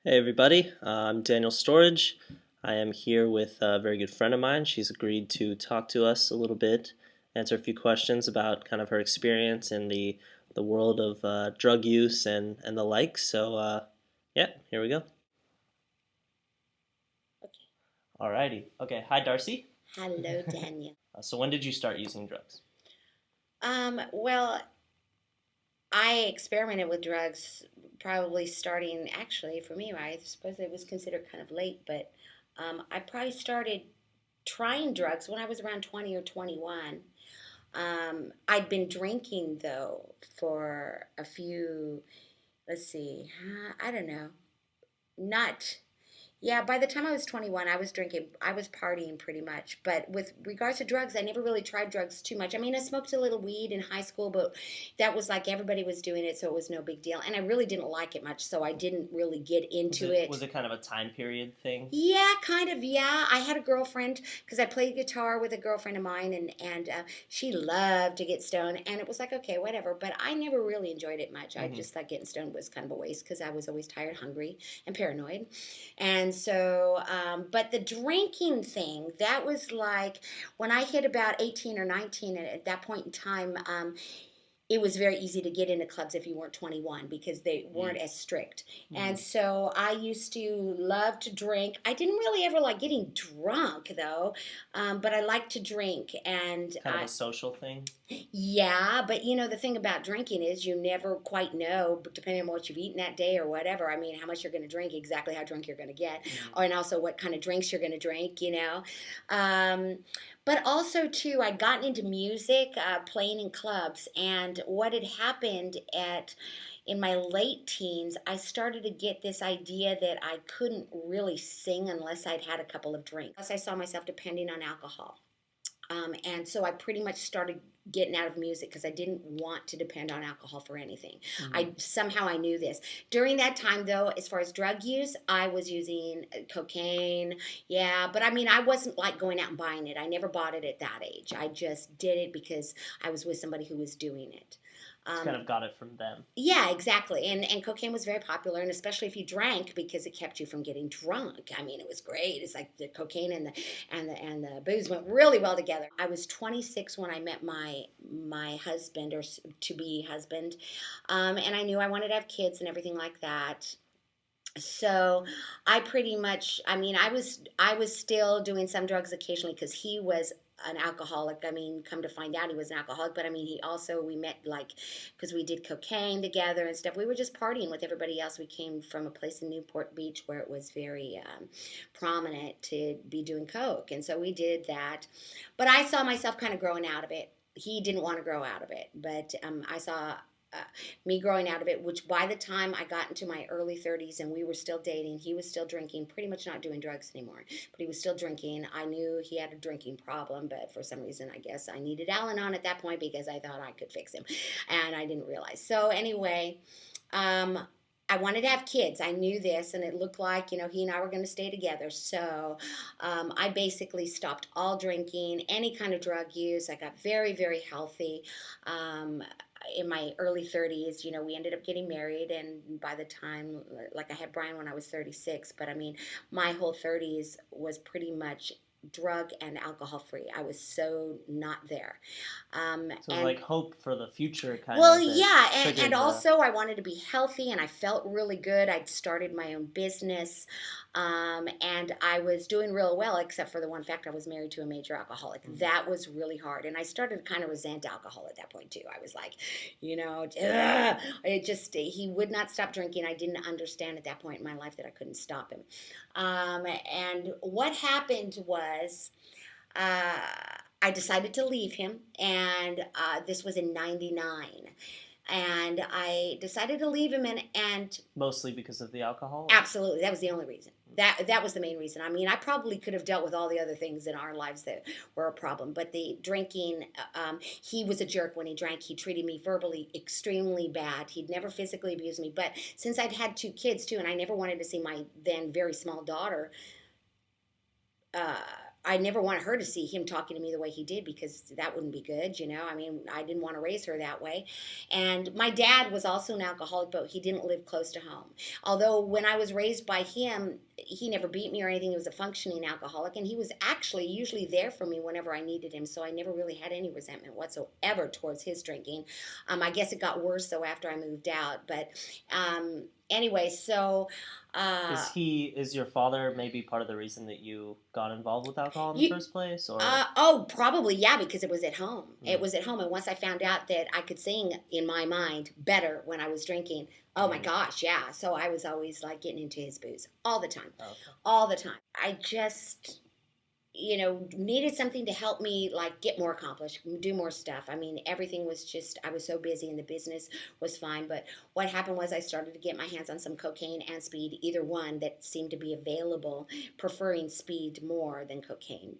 Hey everybody, I'm Daniel Storage. I am here with a very good friend of mine. She's agreed to talk to us a little bit, answer a few questions about kind of her experience in the world of drug use and the like. Yeah, here we go. Okay. Alrighty. Okay, hi Darcy. Hello, Daniel. So when did you start using drugs? Well, I experimented with drugs probably starting, actually, for me, I suppose it was considered kind of late, but I probably started trying drugs when I was around 20 or 21. I'd been drinking, though, for a few, let's see, I don't know, not yeah, by the time I was 21, I was drinking, I was partying pretty much. But with regards to drugs, I never really tried drugs too much. I mean, I smoked a little weed in high school, but that was like everybody was doing it, so it was no big deal. And I really didn't like it much, so I didn't really get Was into it it. was it kind of a time period thing? Yeah, kind of. Yeah, I had a girlfriend because I played guitar with a girlfriend of mine, and she loved to get stoned, and it was like okay, whatever. But I never really enjoyed it much. I Hmm. just thought getting stoned was kind of a waste because I was always tired, hungry, and paranoid, and so. But the drinking thing that was like when I hit about 18 or 19, and at that point in time. It was very easy to get into clubs if you weren't 21 because they weren't as strict. Mm-hmm. And so I used to love to drink. I didn't really ever like getting drunk though, but I liked to drink. And Kind of a social thing. yeah, but the thing about drinking is you never quite know, depending on what you've eaten that day or whatever. I mean, how much you're going to drink, exactly how drunk you're going to get, Hmm. and also what kind of drinks you're going to drink. Um, but also, too, I'd gotten into music, playing in clubs, and what had happened in my late teens, I started to get this idea that I couldn't really sing unless I'd had a couple of drinks. I saw myself depending on alcohol. And so I pretty much started getting out of music because I didn't want to depend on alcohol for anything. Hmm. I knew this. During that time though, as far as drug use, I was using cocaine. Yeah, but I mean I wasn't like going out and buying it. I never bought it at that age. I just did it because I was with somebody who was doing it. Just Um, kind of got it from them. yeah, exactly. And cocaine was very popular, and especially if you drank because it kept you from getting drunk. I mean, it was great. It's like the cocaine and the booze went really well together. I was 26 when I met my husband or to be husband, and I knew I wanted to have kids and everything like that. So I pretty much, I mean, I was still doing some drugs occasionally because he was an alcoholic. I mean, come to find out he was an alcoholic, but I mean, he also, we met like because we did cocaine together and stuff. We were just partying with everybody else. We came from a place in Newport Beach where it was very prominent to be doing coke, and so we did that. But I saw myself kind of growing out of it. He didn't want to grow out of it, but I saw uh, me growing out of it, which by the time I got into my early 30s and we were still dating, he was still drinking, pretty much not doing drugs anymore, but he was still drinking. I knew he had a drinking problem, but for some reason, I guess I needed Al Anon at that point because I thought I could fix him, and I didn't realize. So, anyway, um, I wanted to have kids. I knew this, and it looked like, he and I were going to stay together. So I basically stopped all drinking, any kind of drug use. I got very, very healthy. Um, in my early 30s, we ended up getting married. And by the time, like I had Brian when I was 36, but I mean, my whole 30s was pretty much drug and alcohol free. I was so not there. So it was And like hope for the future, kind well, of, that yeah, and triggered the. also I wanted to be healthy, and I felt really good. I'd started my own business, and I was doing real well, except for the one fact I was married to a major alcoholic. Mhm. That was really hard, and I started to kind of resent alcohol at that point too. I was like, ugh, it just he would not stop drinking. I didn't understand at that point in my life that I couldn't stop him. And what happened was uh, I decided to leave him, and this was in '99. And I decided to leave him, and Mostly because of the alcohol. absolutely, that was the only reason. That was the main reason. I mean, I probably could have dealt with all the other things in our lives that were a problem, but the drinking, he was a jerk when he drank. He treated me verbally extremely bad. He'd never physically abused me, but since I'd had two kids too, and I never wanted to see my then very small daughter uh, I never wanted her to see him talking to me the way he did, because that wouldn't be good, you know. I mean, I didn't want to raise her that way. And my dad was also an alcoholic, but he didn't live close to home. Although when I was raised by him, he never beat me or anything. He was a functioning alcoholic, and he was actually usually there for me whenever I needed him. So I never really had any resentment whatsoever towards his drinking. I guess it got worse though after I moved out. But anyway, so uh, Is your father maybe part of the reason that you got involved with alcohol in the you first place, or? oh, probably, yeah, because it was at home. It Mm, was at home, and once I found out that I could sing in my mind better when I was drinking, oh my mm, gosh, yeah. So I was always like getting into his booze okay. all the time. I just, needed something to help me like get more accomplished, do more stuff. I mean, everything was just, I was so busy, and the business was fine. But what happened was I started to get my hands on some cocaine and speed, either one that seemed to be available, preferring speed more than cocaine.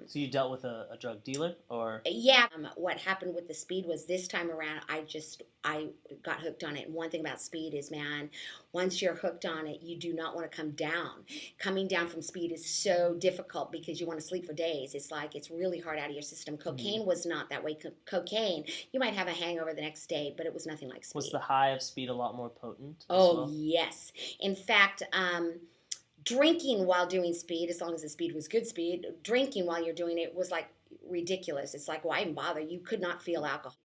So you dealt with a drug dealer, or? Yeah, what happened with the speed was this time around, I got hooked on it. And one thing about speed is, man, once you're hooked on it, you do not want to come down. Coming down from speed is so difficult because you want to sleep for days. It's like it's really hard out of your system. Mhm. Cocaine was not that way. Cocaine, you might have a hangover the next day, but it was nothing like Was speed. the high of speed a lot more potent as Oh well? yes, in fact. Drinking while doing speed, as long as the speed was good speed, drinking while you're doing it was like ridiculous. It's like, why even bother? You could not feel alcohol.